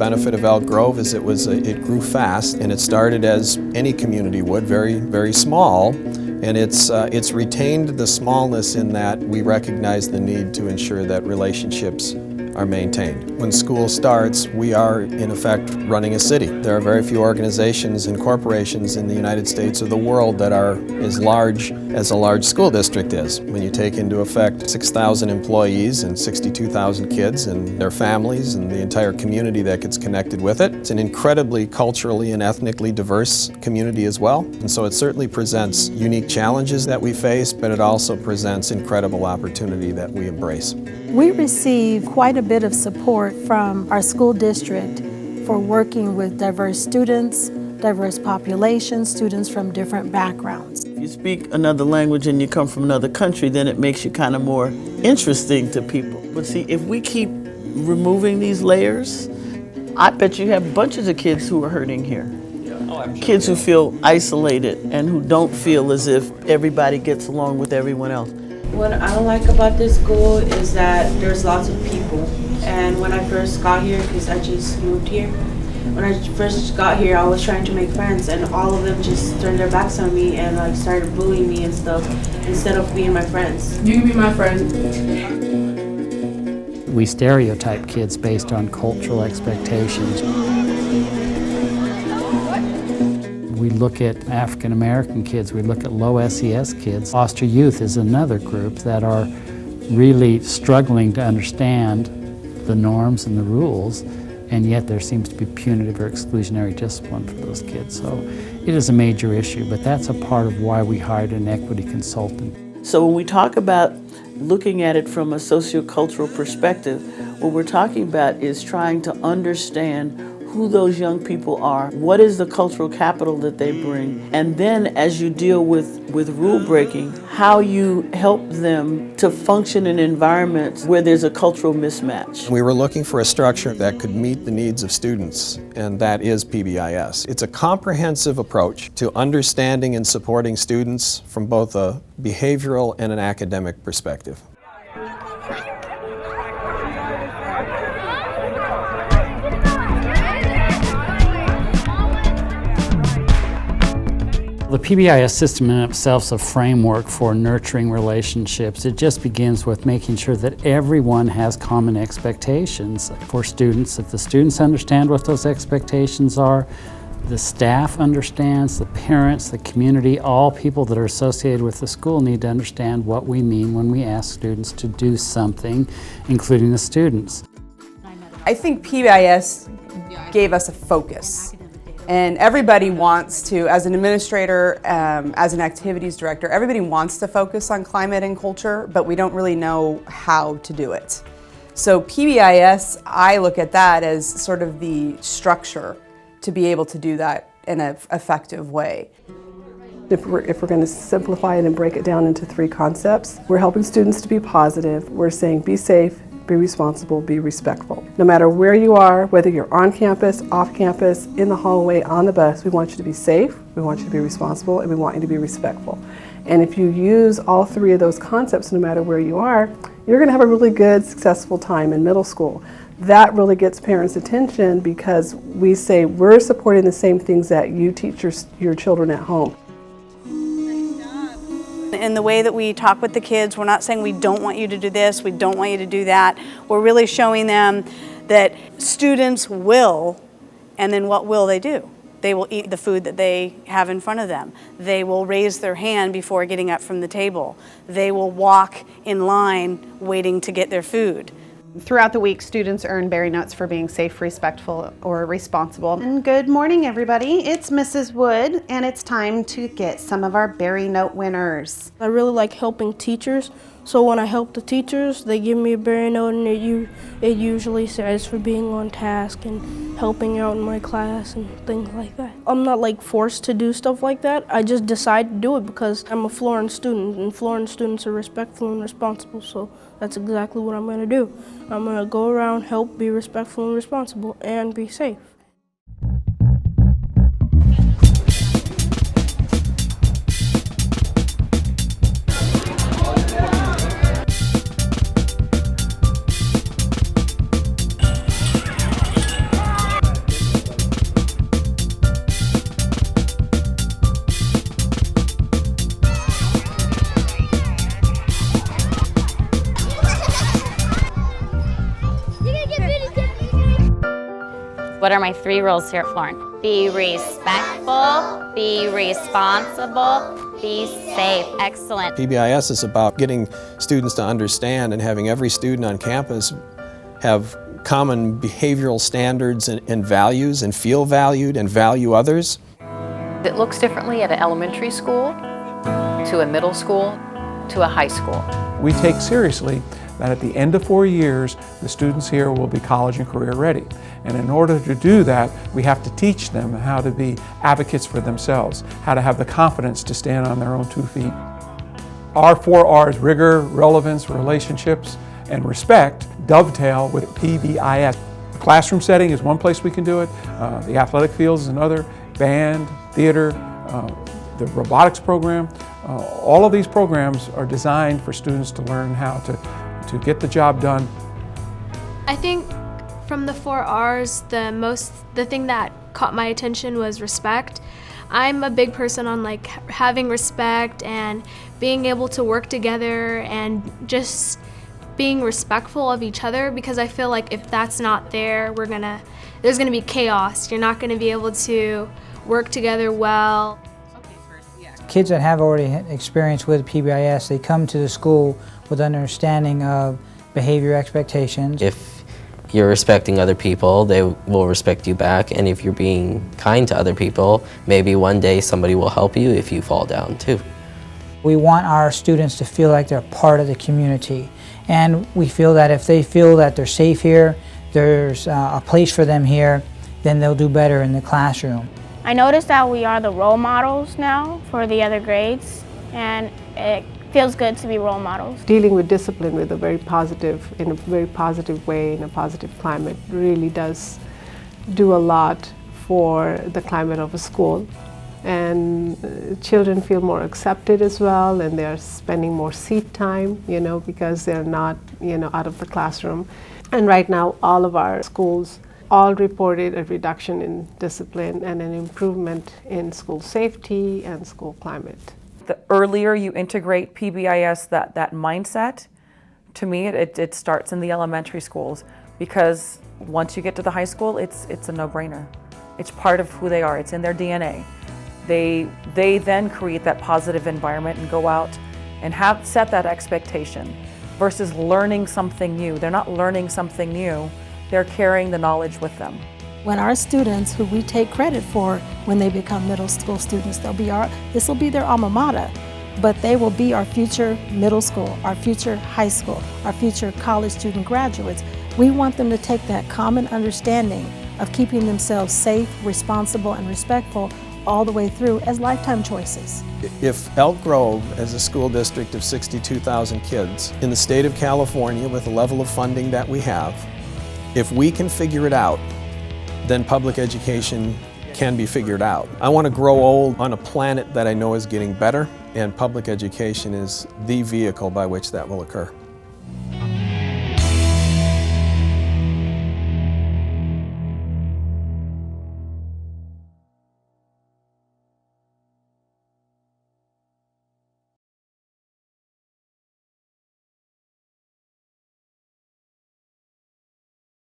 benefit of Elk Grove is it grew fast, and it started as any community would, very, very small. And it's retained the smallness in that we recognize the need to ensure that relationships are maintained. When school starts, we are in effect running a city. There are very few organizations and corporations in the United States or the world that are as large as a large school district is. When you take into effect 6,000 employees and 62,000 kids and their families and the entire community that gets connected with it, it's an incredibly culturally and ethnically diverse community as well. And so it certainly presents unique challenges that we face, but it also presents incredible opportunity that we embrace. We receive quite a bit of support from our school district for working with diverse students, diverse populations, students from different backgrounds. If you speak another language and you come from another country, then it makes you kind of more interesting to people. But see, if we keep removing these layers, I bet you have bunches of kids who are hurting here. Kids who feel isolated and who don't feel as if everybody gets along with everyone else. What I don't like about this school is that there's lots of people. And when I first got here, because I just moved here, when I first got here, I was trying to make friends, and all of them just turned their backs on me and like started bullying me and stuff instead of being my friends. You can be my friend. We stereotype kids based on cultural expectations. We look at African American kids, we look at low SES kids. Foster youth is another group that are really struggling to understand the norms and the rules, and yet there seems to be punitive or exclusionary discipline for those kids. So it is a major issue, but that's a part of why we hired an equity consultant. So when we talk about looking at it from a sociocultural perspective, what we're talking about is trying to understand who those young people are, what is the cultural capital that they bring, and then as you deal with rule breaking, how you help them to function in environments where there's a cultural mismatch. We were looking for a structure that could meet the needs of students, and that is PBIS. It's a comprehensive approach to understanding and supporting students from both a behavioral and an academic perspective. The PBIS system in itself is a framework for nurturing relationships. It just begins with making sure that everyone has common expectations for students. If the students understand what those expectations are, the staff understands, the parents, the community, all people that are associated with the school need to understand what we mean when we ask students to do something, including the students. I think PBIS gave us a focus. And everybody wants to, as an administrator, as an activities director, everybody wants to focus on climate and culture, but we don't really know how to do it. So PBIS, I look at that as sort of the structure to be able to do that in an effective way. If we're going to simplify it and break it down into 3 concepts, we're helping students to be positive. We're saying be safe, be responsible, be respectful. No matter where you are, whether you're on campus, off campus, in the hallway, on the bus, we want you to be safe, we want you to be responsible, and we want you to be respectful. And if you use all 3 of those concepts, no matter where you are, you're going to have a really good, successful time in middle school. That really gets parents' attention because we say we're supporting the same things that you teach your children at home. In the way that we talk with the kids, we're not saying we don't want you to do this, we don't want you to do that. We're really showing them that students will, and then what will they do? They will eat the food that they have in front of them. They will raise their hand before getting up from the table. They will walk in line waiting to get their food. Throughout the week, students earn Berry Notes for being safe, respectful, or responsible. And good morning, everybody. It's Mrs. Wood, and it's time to get some of our Berry Note winners. I really like helping teachers, so when I help the teachers, they give me a Berry Note, and it usually says for being on task and helping out in my class and things like that. I'm not like forced to do stuff like that. I just decide to do it because I'm a Florence student, and Florence students are respectful and responsible, so that's exactly what I'm going to do. I'm going to go around, help, be respectful and responsible, and be safe. What are my 3 rules here at Florence? Be respectful, be responsible, be safe. Excellent. PBIS is about getting students to understand and having every student on campus have common behavioral standards and values and feel valued and value others. It looks differently at an elementary school, to a middle school, to a high school. We take seriously that at the end of 4 years, the students here will be college and career ready. And in order to do that, we have to teach them how to be advocates for themselves, how to have the confidence to stand on their own 2 feet. Our 4 R's, rigor, relevance, relationships, and respect, dovetail with PBIS. The classroom setting is one place we can do it. The athletic fields is another. Band, theater, the robotics program. All of these programs are designed for students to learn how to get the job done. I think from the 4 R's, the thing that caught my attention was respect. I'm a big person on like having respect and being able to work together and just being respectful of each other, because I feel like if that's not there, there's gonna be chaos. You're not gonna be able to work together well. Kids that have already experience with PBIS, they come to the school with understanding of behavior expectations. If you're respecting other people, they will respect you back, and if you're being kind to other people, maybe one day somebody will help you if you fall down too. We want our students to feel like they're part of the community, and we feel that if they feel that they're safe here, there's a place for them here, then they'll do better in the classroom. I noticed that we are the role models now for the other grades, and it feels good to be role models. Dealing with discipline in a very positive way, in a positive climate, really does do a lot for the climate of a school. And children feel more accepted as well, and they're spending more seat time, because they're not, out of the classroom. And right now, all of our schools all reported a reduction in discipline and an improvement in school safety and school climate. The earlier you integrate PBIS, that mindset, to me, it starts in the elementary schools, because once you get to the high school, it's a no-brainer. It's part of who they are. It's in their DNA. They then create that positive environment and go out and set that expectation versus learning something new. They're not learning something new. They're carrying the knowledge with them. When our students, who we take credit for when they become middle school students, this will be their alma mater, but they will be our future middle school, our future high school, our future college student graduates. We want them to take that common understanding of keeping themselves safe, responsible, and respectful all the way through as lifetime choices. If Elk Grove, as a school district of 62,000 kids in the state of California with the level of funding that we have, if we can figure it out, then public education can be figured out. I want to grow old on a planet that I know is getting better, and public education is the vehicle by which that will occur.